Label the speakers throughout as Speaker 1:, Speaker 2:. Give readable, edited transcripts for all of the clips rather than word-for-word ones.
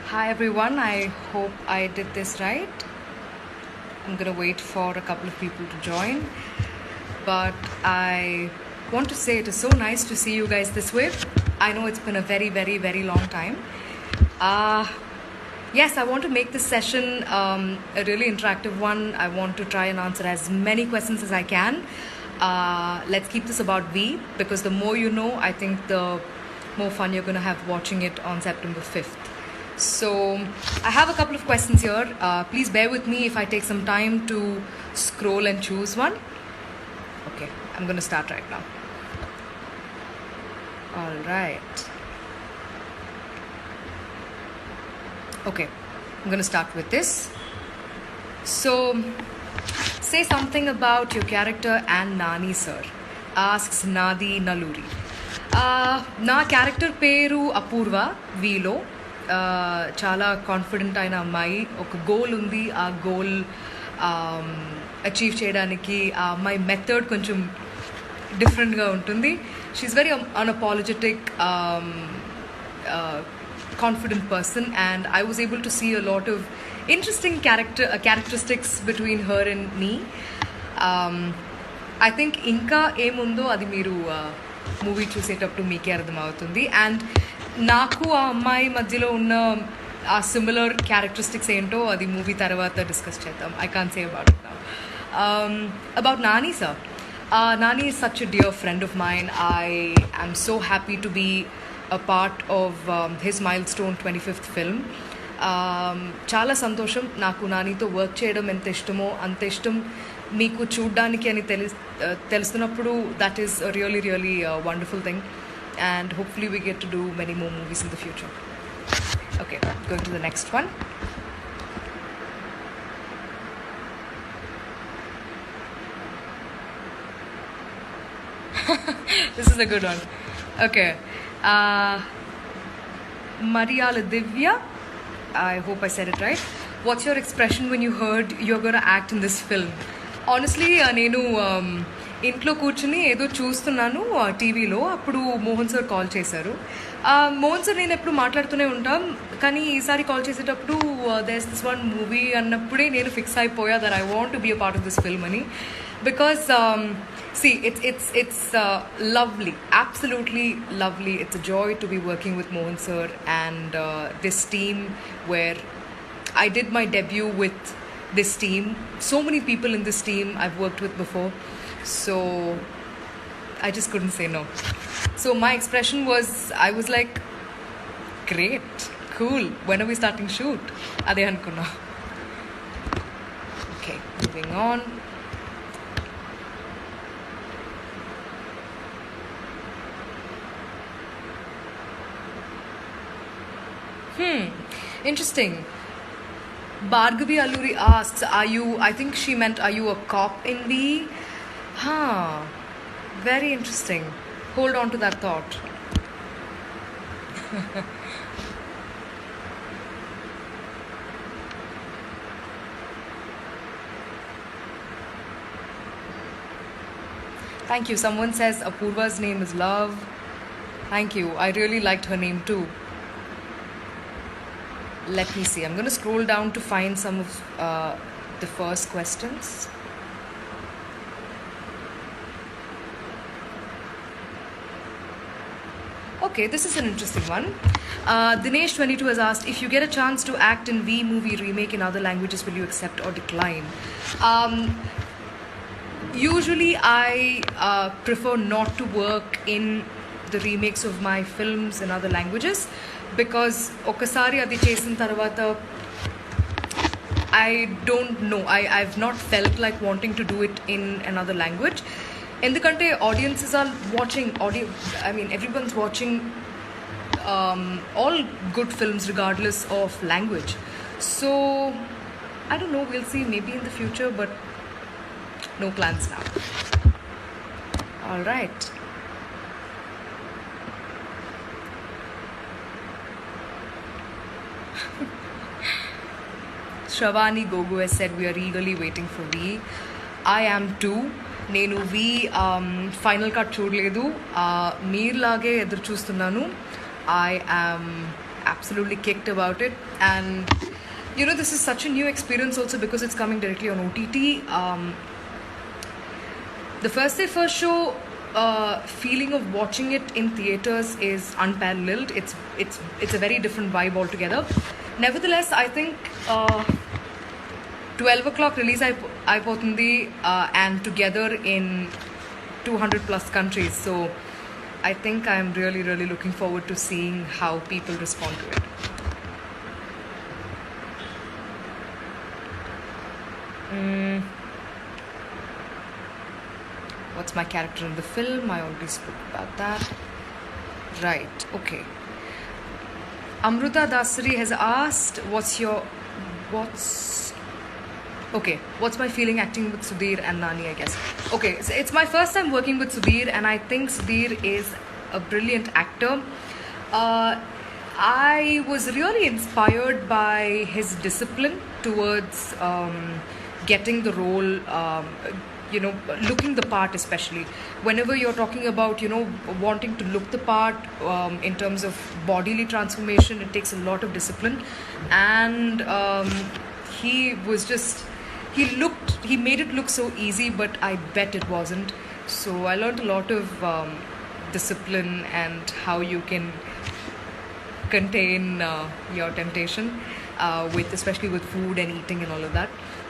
Speaker 1: Hi everyone, I hope I did this right. I'm gonna wait for a couple of people to join, but I want to say it is so nice to see you guys this way. I know it's been a very long time. Yes, I want to make this session a really interactive one. I want to try and answer as many questions as I can. Let's keep this about V, because the more you know, I think the more fun you're going to have watching it on September 5th. So I have a couple of questions here. Please bear with me if I take some time to scroll and choose one. Okay, I'm going to start right now. All right. Okay, I'm going to start with this. So, say something about your character and Nani sir, asks Nadi Naluri. నా character పేరు అపూర్వ వీలో చాలా confident అయిన అమ్మాయి. ఒక goal ఉంది, ఆ goal achieve చేయడానికి ఆ అమ్మాయి మెథడ్ కొంచెం డిఫరెంట్గా ఉంటుంది. She is very unapologetic confident person, and I was able to see a lot of interesting characteristics between her and me. I think ఇంకా ఏముందో అది మీరు మూవీ చూసేటప్పుడు మీకే అర్థమవుతుంది. అండ్ నాకు ఆ అమ్మాయి మధ్యలో ఉన్న ఆ సిమిలర్ క్యారెక్టరిస్టిక్స్ ఏంటో అది మూవీ తర్వాత డిస్కస్ చేద్దాం. I can't say about it now. About Nani sir. Nani is such a dear friend of mine. I am so happy to be a part of his milestone 25th film. చాలా సంతోషం. నాకు నానితో work చేయడం ఎంత ఇష్టమో అంత ఇష్టం మీకు చూడ్డానికి అని తెలుస్తున్నప్పుడు that is really wonderful thing, and hopefully we get to do many more movies in the future. Okay, going to the next one. This is a good one. Okay. Mariyala Divya, I hope I said it right. What's your expression when you heard you're going to act in this film? Honestly, నేను ఇంట్లో కూర్చుని ఏదో చూస్తున్నాను టీవీలో, అప్పుడు Mohan sir call చేశారు. Mohan sir నేను ఎప్పుడు మాట్లాడుతూనే ఉంటాం, కానీ ఈసారి కాల్ చేసేటప్పుడు దేర్స్ దిస్ వన్ మూవీ అన్నప్పుడే నేను ఫిక్స్ అయిపోయా that I want to be a part of this film అని. Because see, it's lovely, absolutely lovely. It's a joy to be working with Mohan sir and this team, where I did my debut with this team. So many people in this team I've worked with before, so I just couldn't say no. So my expression was, I was like, great, cool, when are we starting shoot? Ade anukunna. Okay, moving on. Interesting. Bhargavi Alluri asks, I think she meant, are you a cop in V? Very interesting. Hold on to that thought. Thank you. Someone says Apurva's name is Love. Thank you. I really liked her name too. Let me see. I'm going to scroll down to find some of the first questions. Okay, this is an interesting one. Dinesh22 has asked, if you get a chance to act in V movie remake in other languages, will you accept or decline? Usually I prefer not to work in the remakes of my films in other languages, because ఒకసారి అది చేసిన తర్వాత I don't know, I've not felt like wanting to do it in another language. ఎందుకంటే audiences are watching, everyone's watching all good films regardless of language. So I don't know, we'll see, maybe in the future, but no plans now. All right. Shravani Gogu has said, we are eagerly waiting for V. I am too. నేను వి final cut చూడలేదు, మీరులాగే ఎదురు చూస్తున్నాను. I am absolutely kicked about it. And this is such a new experience also because it's coming directly on OTT. The first day, first show feeling of watching it in theaters is unparalleled. It's a very different vibe altogether. Nevertheless, I think 12 o'clock release అయిపోతుంది and together in 200 plus countries. So I think I'm really, really looking forward to seeing how people respond to it. What's my character in the film? I already spoke about that. Right, okay. Amruta Dasari has asked, what's my feeling acting with Sudhir and Nani, I guess. Okay, so it's my first time working with Sudhir, and I think Sudhir is a brilliant actor. I was really inspired by his discipline towards getting the role, looking the part, especially. Whenever you're talking about, wanting to look the part in terms of bodily transformation, it takes a lot of discipline. And he made it look so easy, but I bet it wasn't. So I learned a lot of discipline and how you can contain your temptation, especially with food and eating and all of that.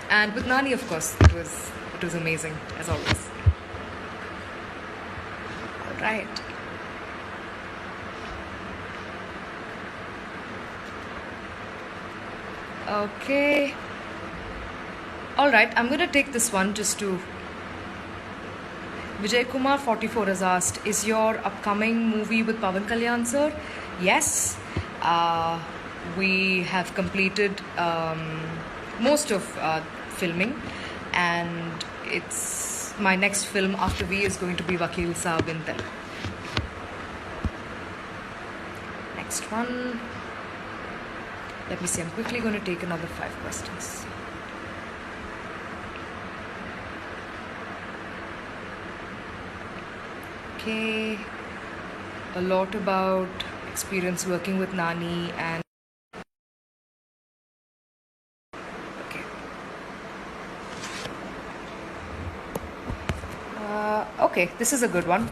Speaker 1: And with Nani, of course, it was amazing as always. All right. Okay. All right, I'm going to take this one just to... Vijay Kumar 44 has asked, is your upcoming movie with Pawan Kalyan, sir? Yes. We have completed most of filming, and it's my next film after V is going to be Vakil Saab in Telugu. Next one. Let me see, I'm quickly going to take another 5 questions. Okay, a lot about experience working with Nani and okay, this is a good one.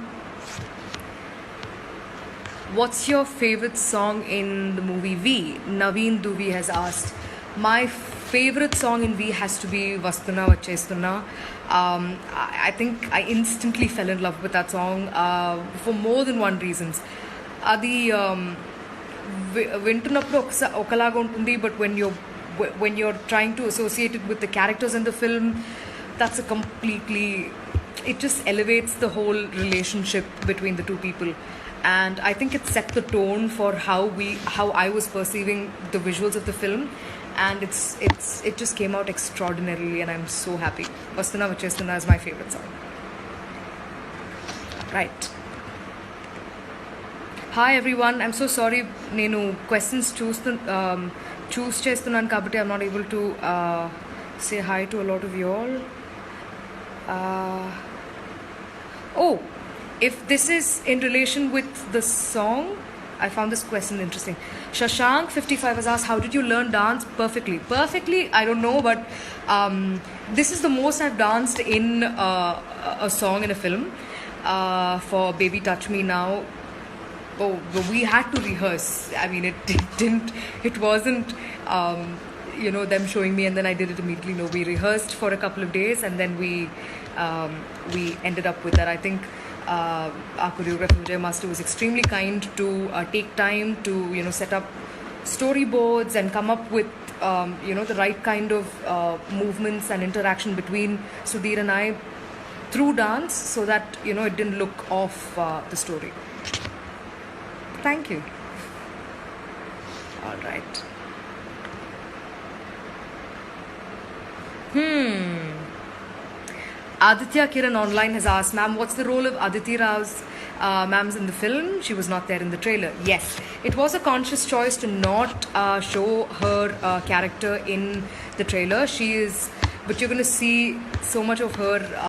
Speaker 1: What's your favorite song in the movie V? Naveen Duvi has asked. My favorite song in V has to be Vastuna Vachestunna. I think I instantly fell in love with that song for more than one reasons. Adi వింటున్నప్పుడు ఒకలాగా ఉంటుంది, but when you're trying to associate it with the characters in the film, that's a completely... It just elevates the whole relationship between the two people. And I think it set the tone for how I was perceiving the visuals of the film, and it just came out extraordinarily, and I'm so happy. Vastuna Vachestunna is my favorite song. Right. Hi everyone, I'm so sorry. Nenu questions choose chestunnanu kabatti I'm not able to say hi to a lot of you all. If this is in relation with the song, I found this question interesting. Shashank 55 has asked, how did you learn dance? Perfectly, I don't know, but this is the most I've danced in a song in a film. For Baby Touch Me Now, we had to rehearse. I mean, it wasn't them showing me and then I did it immediately. No, we rehearsed for a couple of days, and then we ended up with that. I think our choreographer Vijay Master was extremely kind to take time to set up storyboards and come up with the right kind of movements and interaction between Sudhir and I through dance, so that it didn't look off the story. Thank you. All right. Aditya Kiran online has asked, ma'am, what's the role of Aditi Rao's ma'ams in the film? She was not there in the trailer. Yes, it was a conscious choice to not show her character in the trailer. But you're going to see so much of her